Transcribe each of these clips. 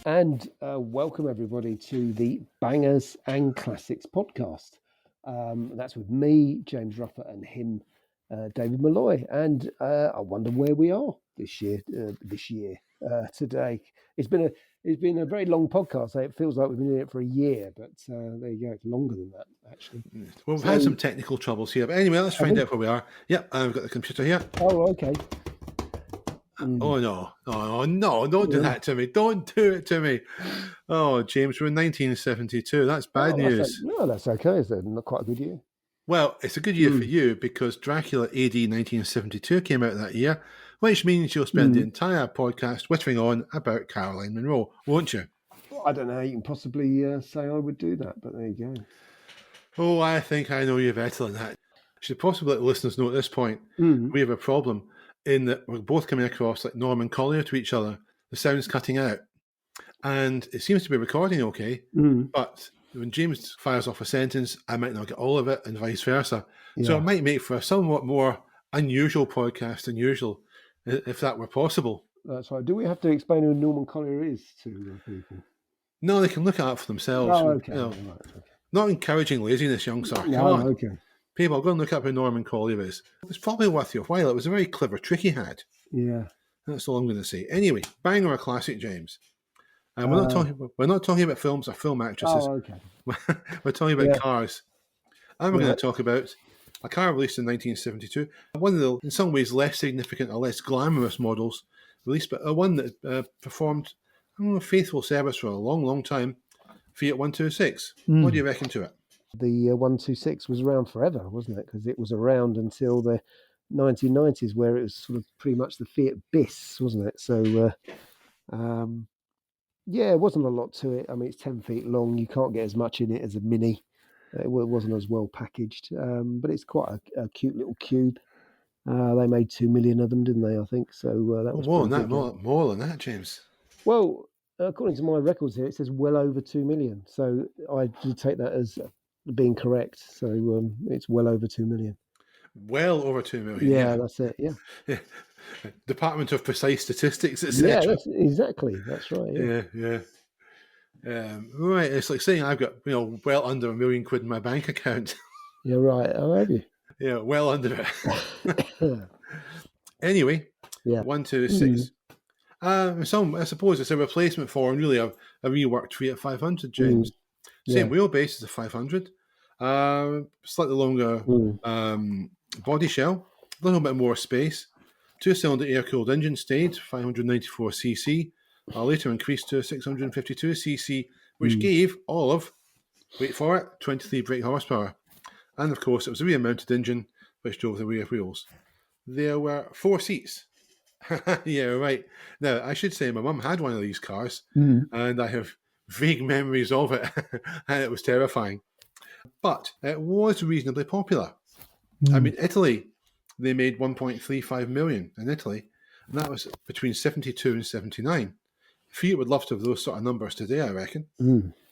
And welcome everybody to the Bangers and Classics podcast. That's with me, James Ruffer, and him, David Malloy. And I wonder where we are this year. Today, it's been a very long podcast. It feels like we've been in it for a year, but there you go. It's longer than that, actually. Well, we've had some technical troubles here, but anyway, let's find out where we are. Yep, I've got the computer here. Oh, okay. Oh no! Don't do that to me! Don't do it to me! Oh, James, we're in 1972. That's bad news. That's okay. It's not quite a good year. Well, it's a good year for you because Dracula AD 1972 came out that year, which means you'll spend the entire podcast whittering on about Caroline Munro, won't you? Well, I don't know how you can possibly say I would do that, but there you go. Oh, I think I know you better than that. I should possibly let the listeners know at this point we have a problem in that we're both coming across like Norman Collier to each other. The sound's cutting out. And it seems to be recording okay, but when James fires off a sentence, I might not get all of it and vice versa. Yeah. So it might make for a somewhat more unusual podcast than usual, if that were possible. That's right. Do we have to explain who Norman Collier is to people? No, they can look it up for themselves. Oh, okay. Okay. Not encouraging laziness, young sir. No, okay. People, go and look up who Norman Collier is. It's probably worth your while. It was a very clever trick he had. Yeah. That's all I'm going to say. Anyway, banger or classic, James. And we're not talking about films or film actresses. Oh, okay. We're talking about cars. And we're going to talk about a car released in 1972. One of the, in some ways, less significant or less glamorous models released, but one that performed faithful service for a long, long time. Fiat 126. What do you reckon to it? The 126 was around forever, wasn't it? Because it was around until the 1990s, where it was sort of pretty much the Fiat Bis, wasn't it? So, it wasn't a lot to it. I mean, it's 10 feet long. You can't get as much in it as a Mini. It wasn't as well packaged, but it's quite a cute little cube. They made 2 million of them, didn't they? I think so. That was more than that, James. Well, according to my records here, it says well over 2 million. So I do take that as being correct. So it's well over 2 million. Well over 2 million. Yeah, that's it. Yeah. Department of Precise Statistics, etc. Yeah, exactly. That's right. Yeah. Right. It's like saying I've got well under £1 million in my bank account. You're right. Oh, have you? Yeah, well under it. Anyway, 126. I suppose it's a replacement for and really a reworked Fiat 500, James. Same wheelbase as the 500. Slightly longer body shell, a little bit more space. 2-cylinder air-cooled engine stayed, 594cc. Later increased to 652cc, which gave all of, wait for it, 23 brake horsepower. And of course, it was a rear-mounted engine which drove the rear wheels. There were 4 seats. Yeah, right. Now, I should say my mum had one of these cars, and I have vague memories of it, and it was terrifying. But it was reasonably popular. I mean, Italy, they made 1.35 million in Italy, and that was between 72 and 79. Fiat would love to have those sort of numbers today, I reckon.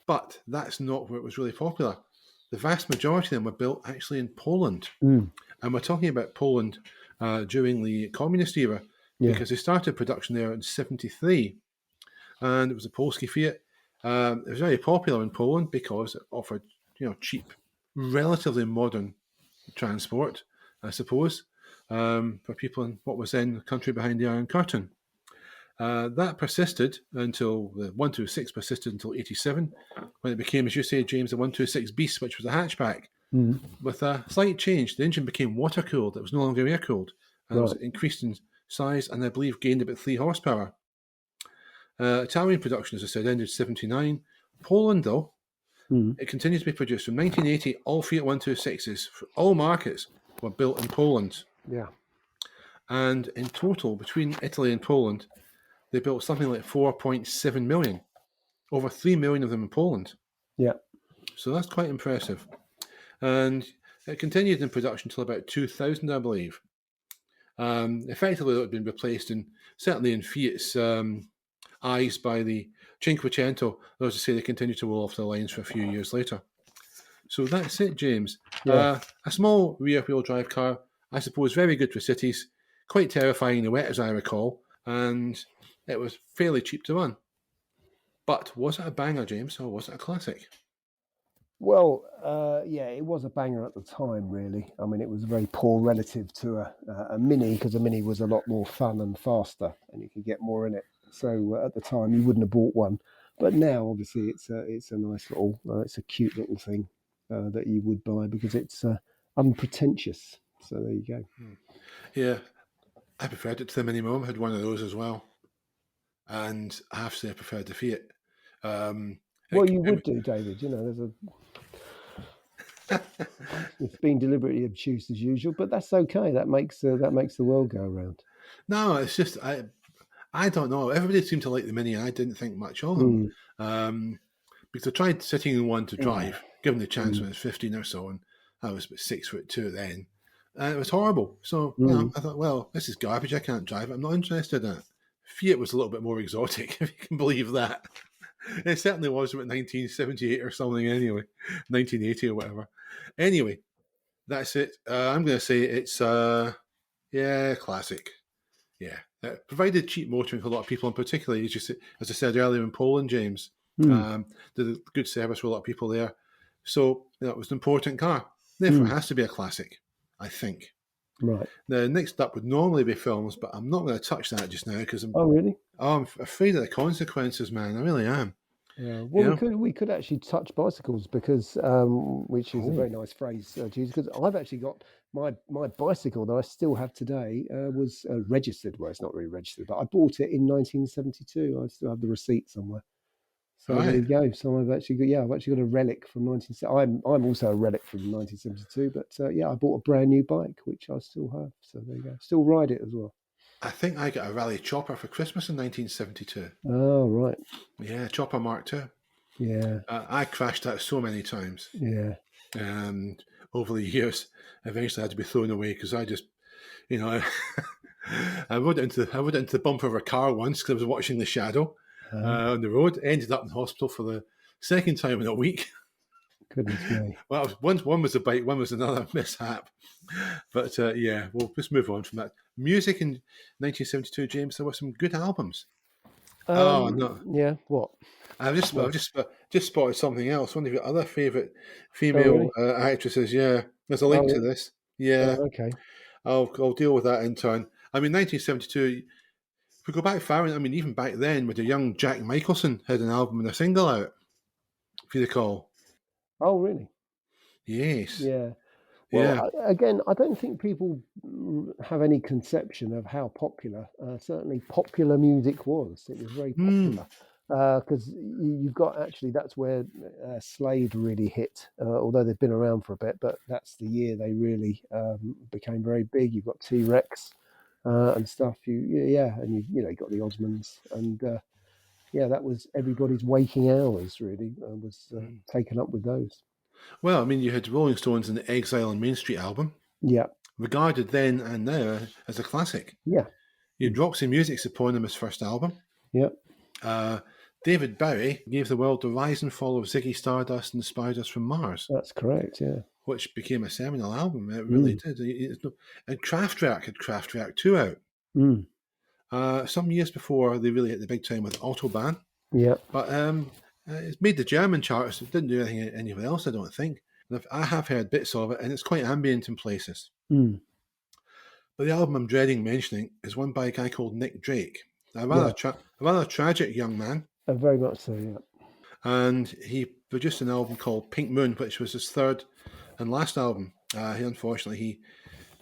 But that's not where it was really popular. The vast majority of them were built actually in Poland. And we're talking about Poland during the communist era, because they started production there in 73. And it was a Polski Fiat. It was very popular in Poland because it offered, cheap, relatively modern transport, I suppose, for people in what was then the country behind the Iron Curtain. That persisted until the 126 persisted until 87, when it became, as you say, James, the 126 Bis, which was a hatchback. With a slight change. The engine became water-cooled. It was no longer air-cooled. And it was increased in size and I believe gained about 3 horsepower. Italian production, as I said, ended 79. Poland, though, it continued to be produced. From 1980, all Fiat 126s for all markets were built in Poland. Yeah. And in total, between Italy and Poland, they built something like 4.7 million. Over 3 million of them in Poland. Yeah. So that's quite impressive. And it continued in production until about 2000, I believe. Effectively, it had been replaced, certainly in Fiat's eyes, by the Cinquecento. That was to say, they continued to roll off the lines for a few years later. So that's it, James. A small rear-wheel drive car, I suppose, very good for cities, quite terrifying in the wet, as I recall, and it was fairly cheap to run. But was it a banger, James, or was it a classic? Well, yeah, it was a banger at the time, really. I mean, it was very poor relative to a Mini, because a Mini was a lot more fun and faster, and you could get more in it. So at the time, you wouldn't have bought one. But now, obviously, it's a nice little, it's a cute little thing that you would buy because it's unpretentious. So there you go. Yeah, I preferred it to the Mini. My mum had one of those as well, and I have to say I preferred the Fiat. Well, you would do, David. You know, it's been deliberately obtuse as usual, but that's okay. That makes the world go around. No, it's just I don't know. Everybody seemed to like the Mini. I didn't think much of them. Mm. Because I tried sitting in one to Yeah. drive, given the chance Mm. when I was 15 or so, and I was about 6'2" then. And it was horrible. So, Mm. I thought, well, this is garbage. I can't drive it. I'm not interested in it. Fiat was a little bit more exotic, if you can believe that. It certainly was about 1978 or something, anyway, 1980 or whatever. Anyway, that's it. I'm going to say it's, yeah, classic. Yeah, provided cheap motoring for a lot of people, and particularly, as I said earlier, in Poland, James, Mm. did a good service for a lot of people there. So that was an important car. Therefore, it Mm. has to be a classic, I think. Right. The next up would normally be films, but I'm not going to touch that just now because Oh, really? I'm afraid of the consequences, man. I really am. Yeah. Well, You we know? could actually touch bicycles because, which is a Oh, very nice phrase to use. Because I've actually got my bicycle that I still have today was registered. Well, it's not really registered, but I bought it in 1972. I still have the receipt somewhere. So there right. you go. So I've actually got a relic from 19. I'm also a relic from 1972. But yeah, I bought a brand new bike, which I still have. So there you go. Still ride it as well. I think I got a rally chopper for Christmas in 1972. Oh, right. Yeah, chopper Mark II. Yeah. I crashed that so many times. Yeah. And over the years, eventually I had to be thrown away because I just, you know, I rode into the bumper of a car once because I was watching The Shadow on the road. Ended up in hospital for the second time in a week. Goodness me. Well, one was a bike, one was another mishap. But yeah, we'll just move on from that. Music in 1972, James. There were some good albums. Oh no, Yeah. What? I've Well. just spotted something else. One of your other favourite Oh, female really? actresses. Yeah, there's a link Oh, to really? this. Yeah, Oh, okay. I'll deal with that in turn. I mean, 1972. If we go back far, I mean, even back then, with the young Jack Michelson had an album and a single out. If you recall, Oh, really? yes, Yeah. Well, yeah, again, I don't think people have any conception of how popular, certainly popular music was. It was very hmm, popular because you've got actually that's where Slade really hit. Although they've been around for a bit, but that's the year they really became very big. You've got T Rex and stuff. Yeah, and you got the Osmonds, and yeah, that was everybody's waking hours. Really was taken up with those. Well, I mean, you had Rolling Stones and the Exile on Main Street album, Yeah, regarded then and now as a classic. yeah, You had Roxy Music's eponymous first album. yeah. Uh, David Bowie gave the world the rise and fall of Ziggy Stardust and the Spiders from Mars, That's correct. Yeah. which became a seminal album. It really Mm, did. And Kraftwerk had Kraftwerk 2 out. mm, Some years before they really hit the big time with Autobahn. yeah. But it's made the German charts. It didn't do anything anywhere else, I don't think. I have heard bits of it, and it's quite ambient in places. Mm, But the album I'm dreading mentioning is one by a guy called Nick Drake, yeah. a rather tragic young man, Very much so. Yeah. and he produced an album called Pink Moon, which was his third and last album. He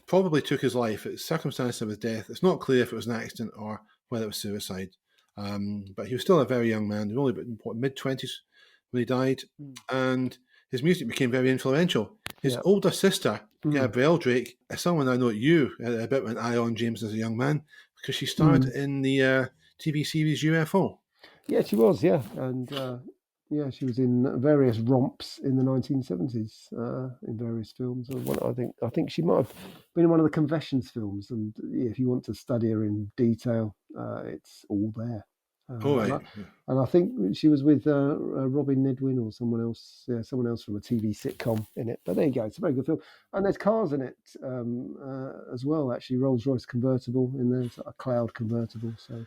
probably took his life. It's circumstance of his death. It's not clear if it was an accident or whether it was suicide. But he was still a very young man, only mid-20s when he died, Mm, and his music became very influential. His yeah. older sister, Mm, Gabrielle Drake, is someone I know you had a bit of an eye on, James, as a young man, because she starred mm. in the TV series UFO. Yeah, she was. Yeah, and yeah, she was in various romps in the 1970s in various films. I think she might have been in one of the Confessions films. And yeah, if you want to study her in detail, it's all there. Right. And I think she was with Robin Nedwin or someone else from a TV sitcom in it. But there you go, it's a very good film. And there's cars in it as well, actually. Rolls-Royce convertible in there, a cloud convertible. So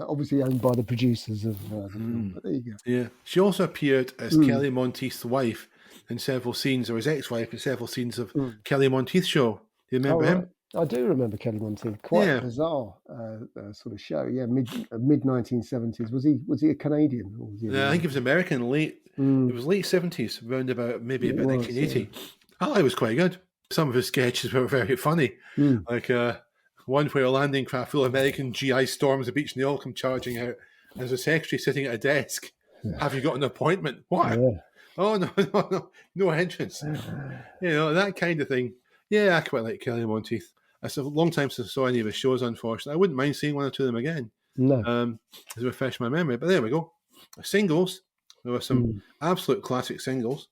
obviously owned by the producers of the film. But there you go. Yeah. She also appeared as Kelly Monteith's wife in several scenes, or his ex-wife in several scenes of Kelly Monteith's show. Do you remember him? I do remember Kelly Monteith. Quite a bizarre sort of show. Yeah, mid 1970s. Was he a Canadian? Or was he I think he was American. It was late 70s, round about maybe about 1980. Yeah. I thought it was quite good. Some of his sketches were very funny. Like one where a landing craft full of American GI storms the beach and they all come charging out. And there's a secretary sitting at a desk. Yeah. Have you got an appointment? What? Yeah. Oh, no entrance. That kind of thing. Yeah, I quite like Kelly Monteith. It's a long time since I saw any of his shows, unfortunately. I wouldn't mind seeing one or two of them again. No. To refresh my memory. But there we go. Singles. There were some absolute classic singles.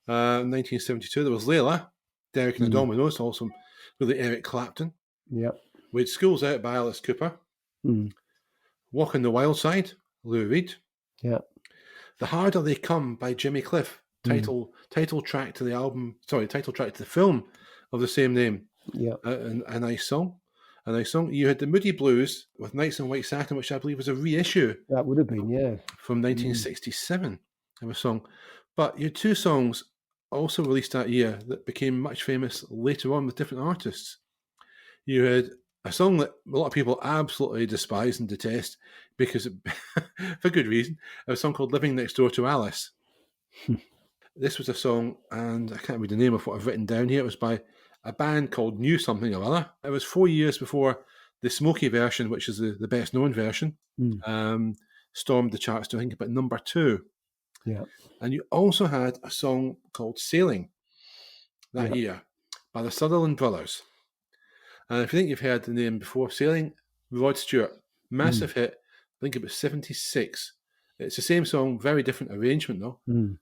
1972, there was Layla, Derek and the Dominoes, also with Eric Clapton. Yep. We had Schools Out by Alice Cooper. Walk on the Wild Side, Lou Reed. Yep. The Harder They Come by Jimmy Cliff. Title track to the film of the same name. Yeah. A nice song. You had the Moody Blues with Nights in White Satin, which I believe was a reissue. That would have been, yeah. From 1967 of a song. But you had two songs also released that year that became much famous later on with different artists. You had a song that a lot of people absolutely despise and detest because, for good reason, a song called Living Next Door to Alice. This was a song, and I can't read the name of what I've written down here. It was by a band called New Something or Other. It was 4 years before the Smokey version, which is the best known version, stormed the charts to, I think, about number 2. Yeah. And you also had a song called Sailing that year by the Sutherland Brothers. And if you think you've heard the name before, Sailing, Rod Stewart, massive hit, I think it was 76. It's the same song, very different arrangement though.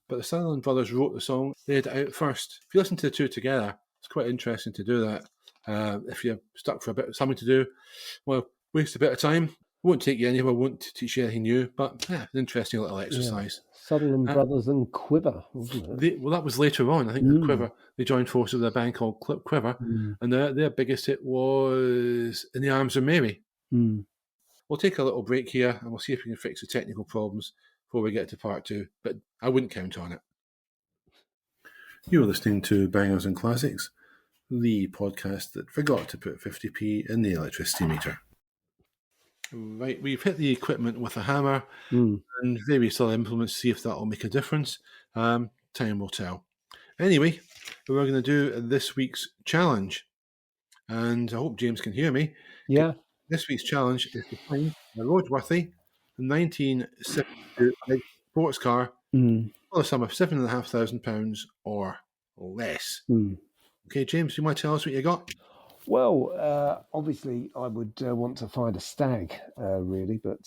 But the Sutherland Brothers wrote the song. They had it out first. If you listen to the two together, it's quite interesting to do that. If you're stuck for a bit of something to do, well, waste a bit of time. Won't take you anywhere, won't teach you anything new, but an interesting little exercise. Yeah. Sutherland Brothers and Quiver, wasn't it? Well, that was later on. I think the Quiver, they joined forces with a band called Quiver, and their biggest hit was In the Arms of Mary. We'll take a little break here and we'll see if we can fix the technical problems before we get to part 2, but I wouldn't count on it. You're listening to Bangers and Classics, the podcast that forgot to put 50p in the electricity meter. Right, we've hit the equipment with a hammer and various other implements to see if that will make a difference. Time will tell. Anyway, we're going to do this week's challenge, and I hope James can hear me. Yeah. This week's challenge is to find a roadworthy 1972 sports car for a sum of £7,500 or less. Okay, James, do you want to tell us what you got? Well, obviously, I would want to find a stag, really, but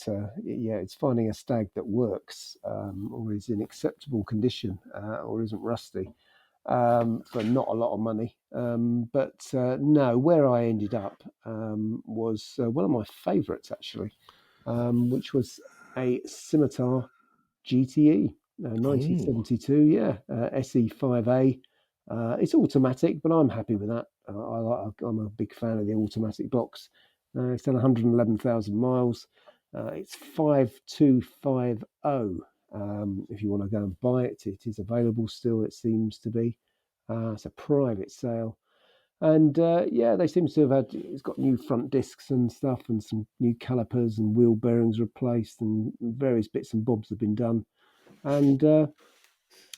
it's finding a stag that works or is in acceptable condition or isn't rusty for not a lot of money. But no, where I ended up was one of my favourites, actually, which was a Scimitar GTE, 1972, SE5A. It's automatic, but I'm happy with that. I'm a big fan of the automatic box. It's done 111,000 miles. It's 5250. If you want to go and buy it, it is available still, it seems to be. It's a private sale. And they seem to have it's got new front discs and stuff and some new calipers and wheel bearings replaced and various bits and bobs have been done. And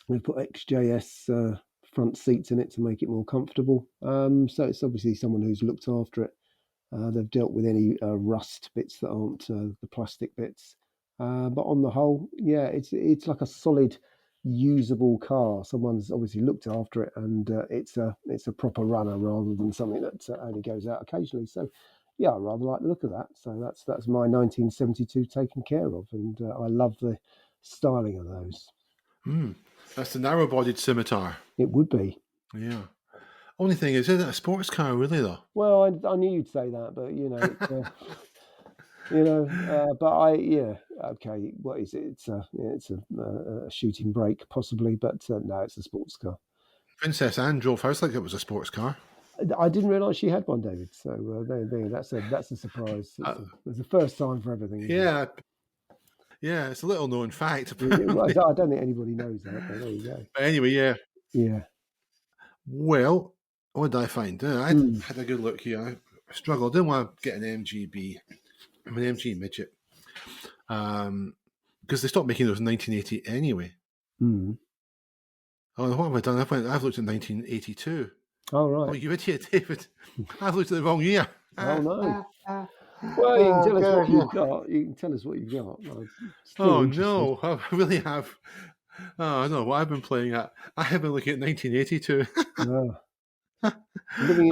we've put XJS front seats in it to make it more comfortable. So it's obviously someone who's looked after it. They've dealt with any rust bits that aren't the plastic bits. But on the whole, it's like a solid, usable car. Someone's obviously looked after it, and it's a proper runner rather than something that only goes out occasionally. So, I rather like the look of that. So that's my 1972 taken care of, and I love the styling of those. That's the narrow-bodied Scimitar. It would be. Yeah. Only thing is it a sports car, really, though? Well, I knew you'd say that, but But okay. What is it? It's a shooting brake, possibly, but no, it's a sports car. Princess Anne drove hers like it was a sports car. I didn't realise she had one, David. So there, that's a surprise. It's the first time for everything. Yeah, yeah, it's a little known fact. Well, I don't think anybody knows that, but there you go. But anyway, yeah. Yeah. Well, what did I find? I had a good look here. I struggled. I didn't want to get an MGB. I'm an MG midget. Because they stopped making those in 1980 anyway. Mm. Oh, what have I done? I've looked at 1982. Oh, right. Oh, you idiot, David. I've looked at the wrong year. Oh, no. Well, you can tell us what you've got. You can tell us what you've got. Oh, no. I really have. Oh, no. What I've been playing at. I have been looking at 1982. I've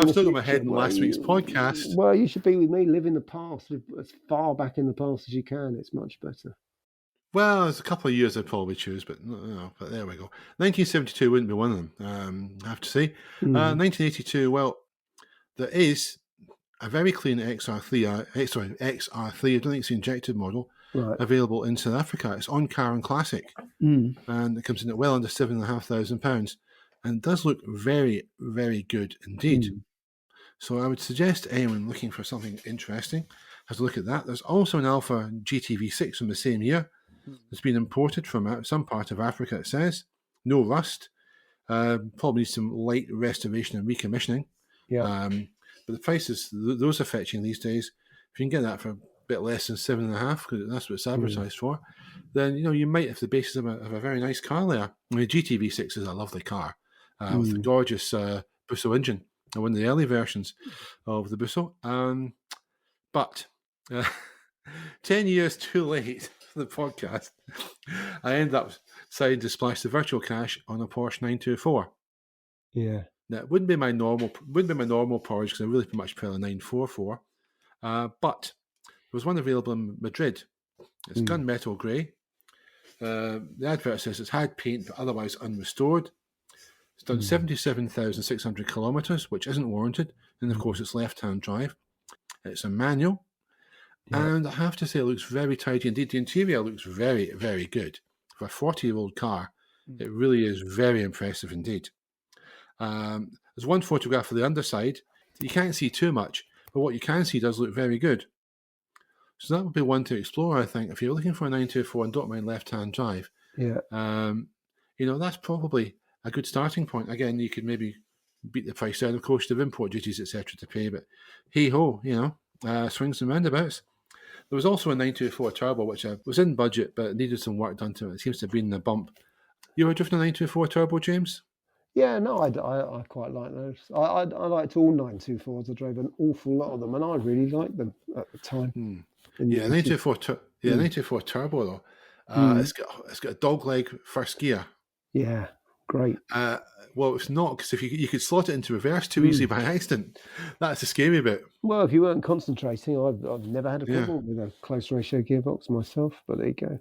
still got my head in last week's podcast. Well, you should be with me. Live in the past. As far back in the past as you can. It's much better. Well, there's a couple of years I'd probably choose, but no, but there we go. 1972 wouldn't be one of them, I have to say. 1982, well, there is a very clean XR3, I don't think it's the injected model, available in South Africa. It's on Car and Classic, and it comes in at well under £7,500, and it does look very, very good indeed. So I would suggest anyone looking for something interesting has a look at that. There's also an Alpha GTV6 from the same year. It's been imported from some part of Africa, it says. No rust. Probably some light restoration and recommissioning. Yeah. But the prices, those are fetching these days. If you can get that for a bit less than $7,500, because that's what it's advertised for, then you might have the basis of a very nice car there. I mean, GTV6 is a lovely car with a gorgeous Busso engine, one of the early versions of the Busso. But 10 years too late for the podcast, I ended up deciding to splash the virtual cash on a Porsche 924. Yeah. Now, it wouldn't be my normal Porsche because I really much prefer a 944. But there was one available in Madrid. It's gunmetal grey. The advert says it's had paint but otherwise unrestored. It's done 77,600 kilometres, which isn't warranted. And of course, it's left-hand drive. It's a manual. Yeah. And I have to say, it looks very tidy indeed. The interior looks very, very good. For a 40-year-old car, it really is very impressive indeed. There's one photograph of the underside. You can't see too much, but what you can see does look very good. So that would be one to explore, I think. If you're looking for a 924 and don't mind left-hand drive, that's probably a good starting point. Again, you could maybe beat the price down. Of course, you have import duties, etc. to pay, but hey-ho, swings and roundabouts. There was also a 924 Turbo, which was in budget, but it needed some work done to it. It seems to have been a bump. You were drifting a 924 Turbo, James? Yeah, no, I quite like those. I liked all 924s. I drove an awful lot of them, and I really liked them at the time. Yeah, 924 Turbo though. It's got a dog leg first gear. Yeah, great. Well, it's not, because if you could slot it into reverse too easily by accident. That's the scary bit. Well, if you weren't concentrating, I've never had a problem with a close ratio gearbox myself. But there you go.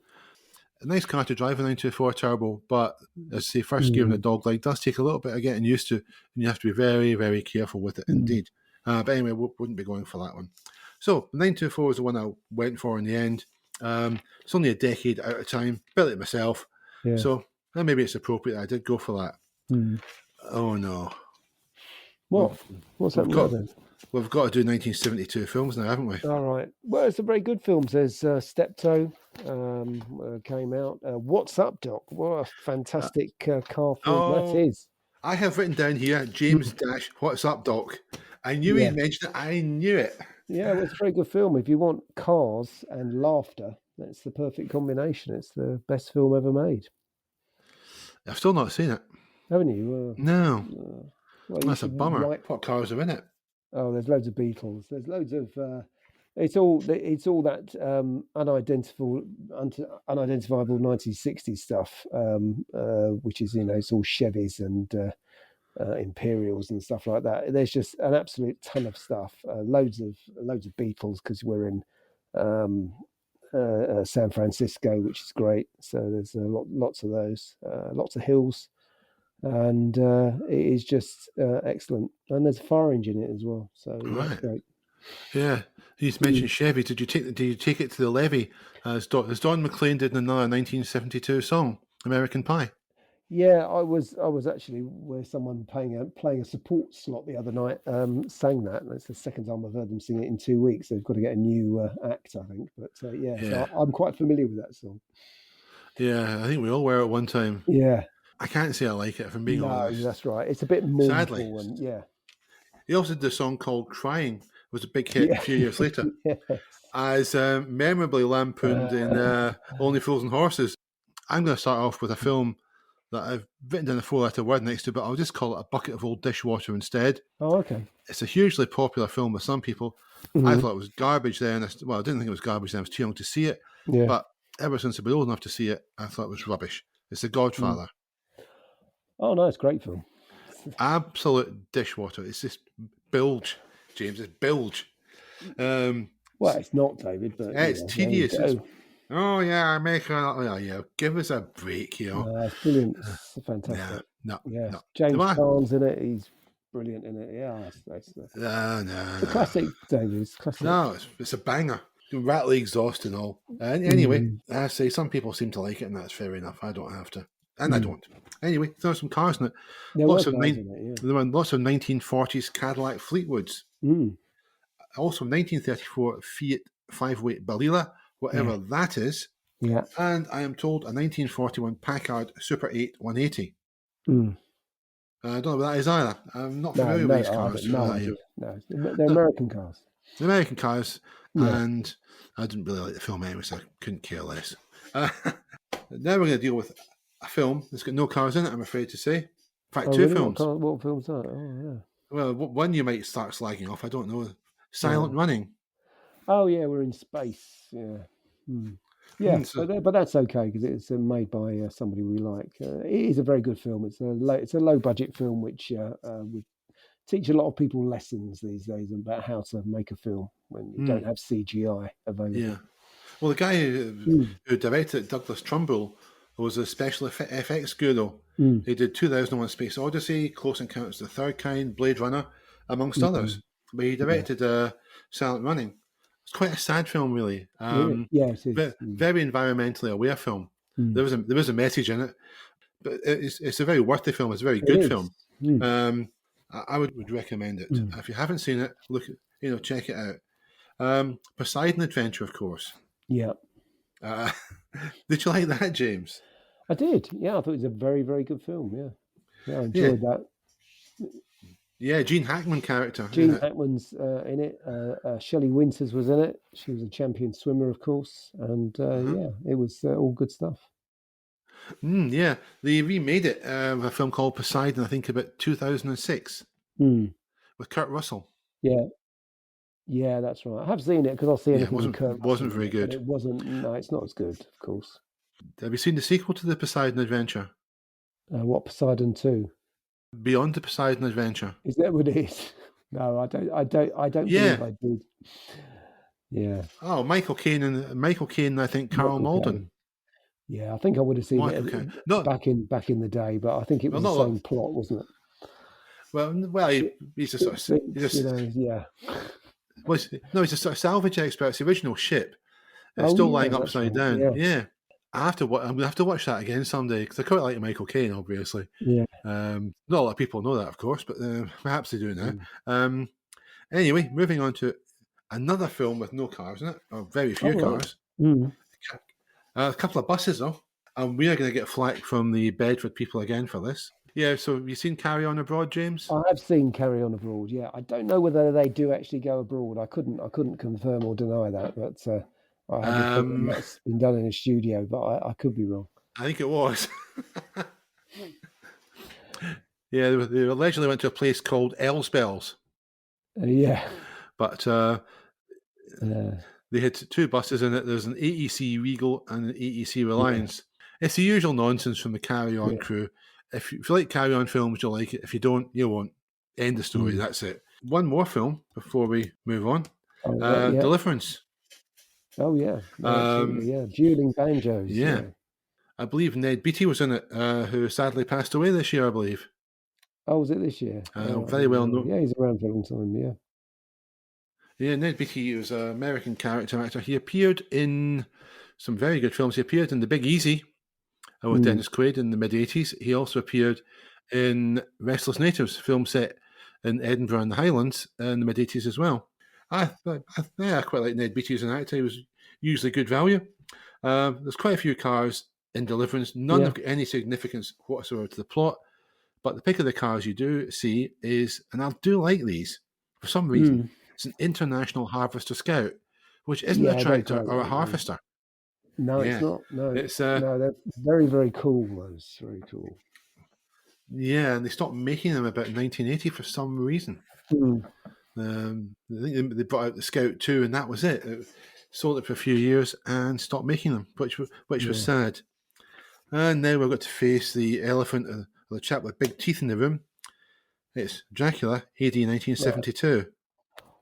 A nice car to drive, a 924 Turbo, but as I say, first gear in a dog leg does take a little bit of getting used to, and you have to be very, very careful with it indeed. But anyway, wouldn't be going for that one. So, the 924 was the one I went for in the end. It's only a decade out of time, built it myself. Yeah. So, maybe it's appropriate I did go for that. Oh, no. What? What's happening then? We've got to do 1972 films now, haven't we? All right. Well, it's some very good films. There's Steptoe came out. What's Up, Doc? What a fantastic car film that is. I have written down here, James Dash, What's Up, Doc? I knew he'd mentioned it. I knew it. Yeah, well, it's a very good film. If you want cars and laughter, that's the perfect combination. It's the best film ever made. I've still not seen it. Haven't you? No. Well, that's a bummer. What cars are in it? Oh, there's loads of Beatles. There's loads of. It's all that unidentifiable 1960s stuff, which is it's all Chevys and Imperials and stuff like that. There's just an absolute ton of stuff. Loads of Beatles because we're in San Francisco, which is great. So there's lots of those, lots of hills. And it is just excellent. And there's a fire engine in it as well. So that's great. Yeah. You mentioned Chevy. Did you take it to the levee as Don McLean did in another 1972 song, American Pie? Yeah, I was actually where someone playing a support slot the other night sang that. That's the second time I've heard them sing it in 2 weeks. They've got to get a new act, I think. But yeah, so Yeah. I'm quite familiar with that song. Yeah, I think we all were at one time. Yeah, I can't say I like it, if I'm being no, honest. that's right. It's a bit Sadly. mournful and yeah, He also did a song called Crying. It was a big hit a yeah, few years later. yes. As memorably lampooned in Only Fools and Horses. I'm going to start off with a film that I've written down a four-letter word next to, but I'll just call it A Bucket of Old Dishwater instead. Oh, okay. It's a hugely popular film with some people. I thought it was garbage then. Well, I didn't think it was garbage then. I was too young to see it. Yeah. But ever since I've been old enough to see it, I thought it was rubbish. It's The Godfather. Oh no, it's a great film. Absolute dishwater. It's just bilge, James. It's bilge. Well, it's not, David, but It's tedious. Oh yeah, give us a break, it's brilliant. It's fantastic. No. James Caan's in it. He's brilliant in it. Yeah, it's a classic, David. It's classic. No, it's a banger. Rattly exhaust and all. Anyway, I say some people seem to like it, and that's fair enough. I don't have to, and I don't. Anyway, there were some cars in it. There were lots of 1940s Cadillac Fleetwoods. Also, 1934 Fiat 5-weight Balila, whatever that is. Yeah. And I am told a 1941 Packard Super 8 180. I don't know what that is either. I'm not familiar with these cars. No, they're American cars. The American cars, and I didn't really like the film anyway, so I couldn't care less. Now we're going to deal with a film that's got no cars in it, I'm afraid to say. In fact, two films. What films are? Oh, yeah. Well, one you might start slagging off, I don't know. Silent Running. Oh, yeah, we're in space. Yeah. Yeah, but that's okay because it's made by somebody we like. It is a very good film. It's a low budget film which would teach a lot of people lessons these days about how to make a film when you don't have CGI available. Yeah. Well, the guy who directed it, Douglas Trumbull, was a special effects guru. He did 2001: Space Odyssey, Close Encounters of the Third Kind, Blade Runner, amongst others. But he directed Silent Running. It's quite a sad film, really. Yeah, it is. Very environmentally aware film. There was a message in it, but it's a very worthy film. It's a very good film. I would recommend it. If you haven't seen it, check it out. Poseidon Adventure, of course. Yeah. Did you like that, James? I did. Yeah, I thought it was a very, very good film. Yeah, I enjoyed that. Yeah, Gene Hackman character. Gene Hackman's in it. Shelley Winters was in it. She was a champion swimmer, of course. And it was all good stuff. Yeah, they remade it a film called Poseidon, I think about 2006 with Kurt Russell. Yeah, that's right. I have seen it because I'll see anything with Kurt Russell. It wasn't very good. It wasn't. No, it's not as good, of course. Have you seen the sequel to the Poseidon Adventure? What, Poseidon 2? Beyond the Poseidon Adventure. Is that what it is? No, I don't believe I did. Yeah. Oh, Michael Caine and I think Carl Malden. Yeah, I think I would have seen it back in the day, but I think it was the same plot, wasn't it? Well, he's a sort of yeah. Well, no, he's a sort of salvage expert. It's the original ship. It's still lying upside down. Yeah. I'm gonna have to watch that again someday because I quite like Michael Caine, obviously. Yeah. Not a lot of people know that, of course, but perhaps they do now. Anyway, moving on to another film with no cars in it, or very few cars. A couple of buses though, and we are going to get flack from the Bedford people again for this. Yeah, so have you seen Carry On Abroad, James? I have seen Carry On Abroad. Yeah, I don't know whether they do actually go abroad. I couldn't confirm or deny that, but I have a feeling that's been done in a studio, but I could be wrong. I think it was. Yeah, they allegedly went to a place called Elsbells. Yeah, but they had two buses in it. There's an AEC Regal and an AEC Reliance. It's the usual nonsense from the Carry On crew. If you like Carry On films, you'll like it. If you don't, you won't. End the story. That's it. One more film before we move on. Deliverance. Oh, yeah. Dueling Banjos. Yeah. I believe Ned Beatty was in it, who sadly passed away this year, I believe. Oh, was it this year? Very well known. Yeah, he's around for a long time, yeah. Yeah, Ned Beatty was an American character actor. He appeared in some very good films. He appeared in The Big Easy with Dennis Quaid in the mid-'80s. He also appeared in Restless Natives, film set in Edinburgh and the Highlands in the mid-'80s as well. I quite like Ned Beatty as an actor. He was usually good value. There's quite a few cars in Deliverance. None have got any significance whatsoever to the plot. But the pick of the cars you do see is, and I do like these for some reason, it's an International Harvester Scout, which isn't a tractor or a harvester. No, it's not. No, no, they're very, very cool. Those very cool. Yeah, and they stopped making them about 1980 for some reason. I think they brought out the Scout 2, and that was it. Sold it for a few years and stopped making them, which was sad. And now we've got to face the elephant, the chap with big teeth in the room. It's Dracula, AD 1972. Right.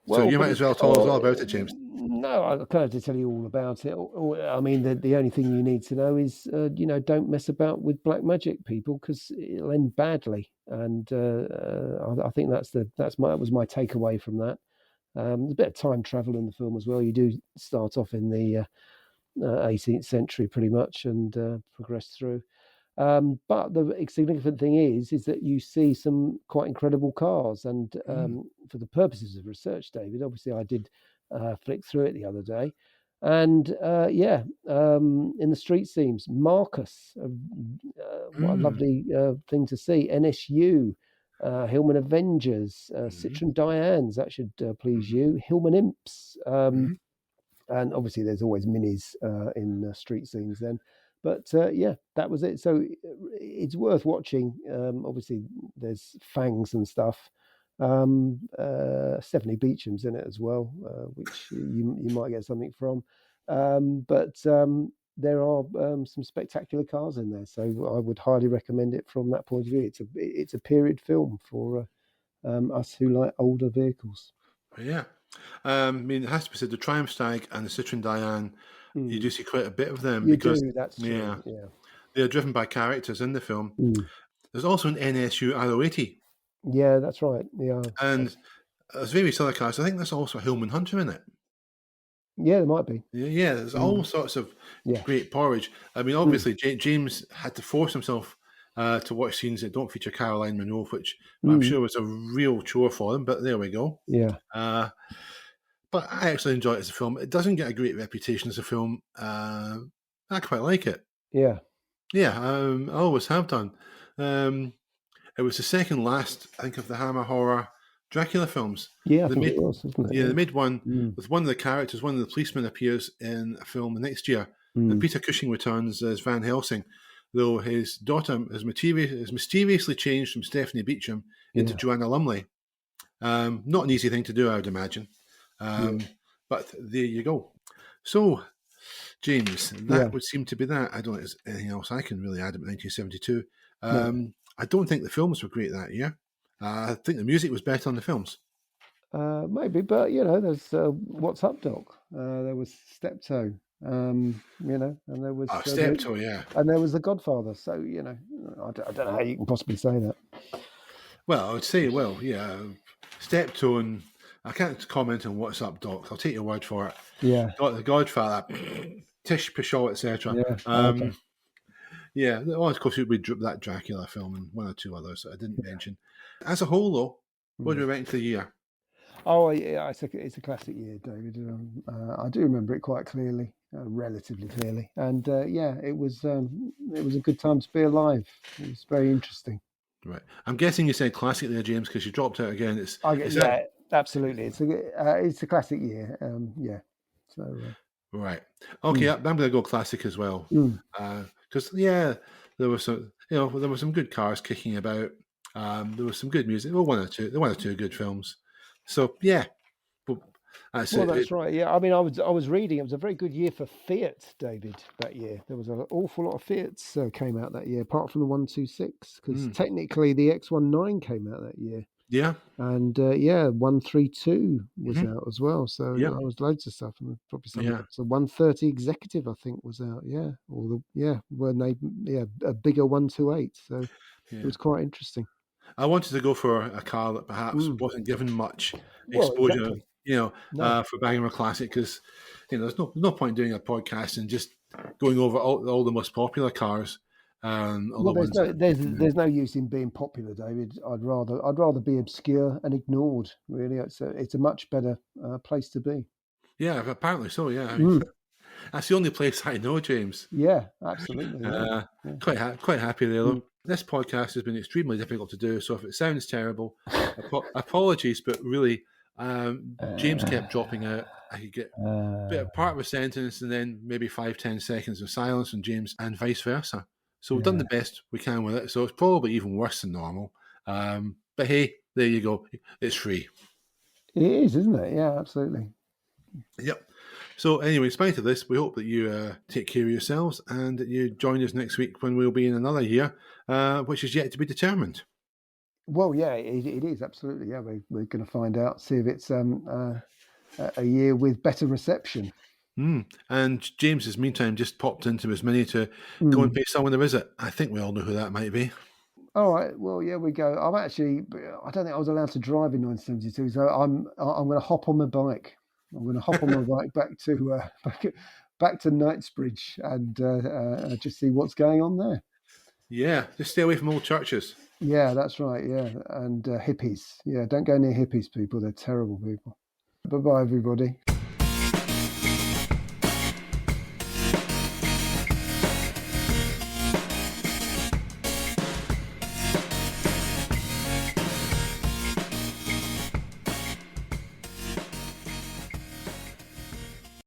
Well, so you might as well tell us all about it, James. No, I can't have to tell you all about it. I mean, the only thing you need to know is, don't mess about with black magic, people, because it'll end badly. And I think that was my takeaway from that. There's a bit of time travel in the film as well. You do start off in the 18th century pretty much and progress through. But the significant thing is that you see some quite incredible cars. And for the purposes of research, David, obviously I did flick through it the other day. And in the street scenes, Marcus, what a lovely thing to see. NSU, Hillman Avengers, Citroen Dianes, that should please you. Hillman Imps. And obviously there's always minis in street scenes then. But that was it. So it's worth watching. Obviously, there's fangs and stuff. Stephanie Beacham's in it as well, which you might get something from. But there are some spectacular cars in there, so I would highly recommend it from that point of view. It's a period film for us who like older vehicles. Yeah. I mean, it has to be said, the Triumph Stag and the Citroen Diane, you do see quite a bit of them. That's true. Yeah. They're driven by characters in the film. There's also an NSU R080. Yeah, that's right. Yeah. And there's various other cars. I think there's also a Hillman Hunter in it. Yeah, there might be. Yeah, there's all sorts of great porridge. I mean, obviously, James had to force himself to watch scenes that don't feature Caroline Munro, which I'm sure was a real chore for him, but there we go. Yeah. But I actually enjoy it as a film. It doesn't get a great reputation as a film. I quite like it. Yeah. Yeah, I always have done. It was the second last, I think, of the Hammer Horror Dracula films. Yeah, I think it was, wasn't it? Yeah, they made one with one of the characters, one of the policemen appears in a film the next year. And Peter Cushing returns as Van Helsing, though his daughter is mysteriously changed from Stephanie Beacham into Joanna Lumley. Not an easy thing to do, I would imagine. But there you go. So, James, that would seem to be that. I don't think there's anything else I can really add about 1972. I don't think the films were great that year. I think the music was better on the films. Maybe, but there's What's Up, Doc? There was Steptoe, and there was Steptoe, and there was The Godfather. So I don't know how you can possibly say that. Well, I would say, Steptoe, and I can't comment on What's Up, Doc. I'll take your word for it. Yeah, The Godfather, Tish Peugeot, etc. Yeah, well, of course, we dropped that Dracula film and one or two others that I didn't mention. As a whole, though, what do we rank for the year? Oh, yeah, it's a classic year, David. I do remember it quite clearly, relatively clearly, and it was a good time to be alive. It was very interesting. Right, I'm guessing you said classic there, James, because you dropped out again. Absolutely. It's a classic year. So. Right. Okay, I'm going to go classic as well. Because there were some good cars kicking about. There was some good music. Well, one or two good films. So that's right. Yeah, I mean, I was reading. It was a very good year for Fiat, David. That year there was an awful lot of Fiats came out that year, apart from the 126, because technically the X19 came out that year. Yeah, and 132 was out as well. So there was loads of stuff, and probably some. So 130 Executive, I think, was out. Yeah, or a bigger 128. So it was quite interesting. I wanted to go for a car that perhaps wasn't given much exposure for Bangor Classic, because there's no point doing a podcast and just going over all the most popular cars. Well, there's no use in being popular, David. I'd rather be obscure and ignored. Really, it's a much better place to be. Yeah, apparently so. Yeah, I mean, that's the only place I know, James. Yeah, absolutely. Yeah. Quite happy there, though. This podcast has been extremely difficult to do, so if it sounds terrible, apologies. But really, James kept dropping out. I could get a bit of part of a sentence and then maybe 5-10 seconds of silence from James, and vice versa. So we've done the best we can with it. So it's probably even worse than normal. But hey, there you go. It's free. It is, isn't it? Yeah, absolutely. Yep. So anyway, in spite of this, we hope that you take care of yourselves and that you join us next week when we'll be in another year, which is yet to be determined. Well, yeah, it is, absolutely. Yeah, we're going to find out, see if it's a year with better reception. And James has meantime just popped into his mini to go and pay someone a visit. I think we all know who that might be. All right. Well, yeah, we go. I don't think I was allowed to drive in 1972, so I'm going to hop on my bike. I'm going to hop on my bike back to Knightsbridge and just see what's going on there. Yeah, just stay away from old churches. Yeah, that's right. Yeah, and hippies. Yeah, don't go near hippies, people. They're terrible people. Bye-bye, everybody.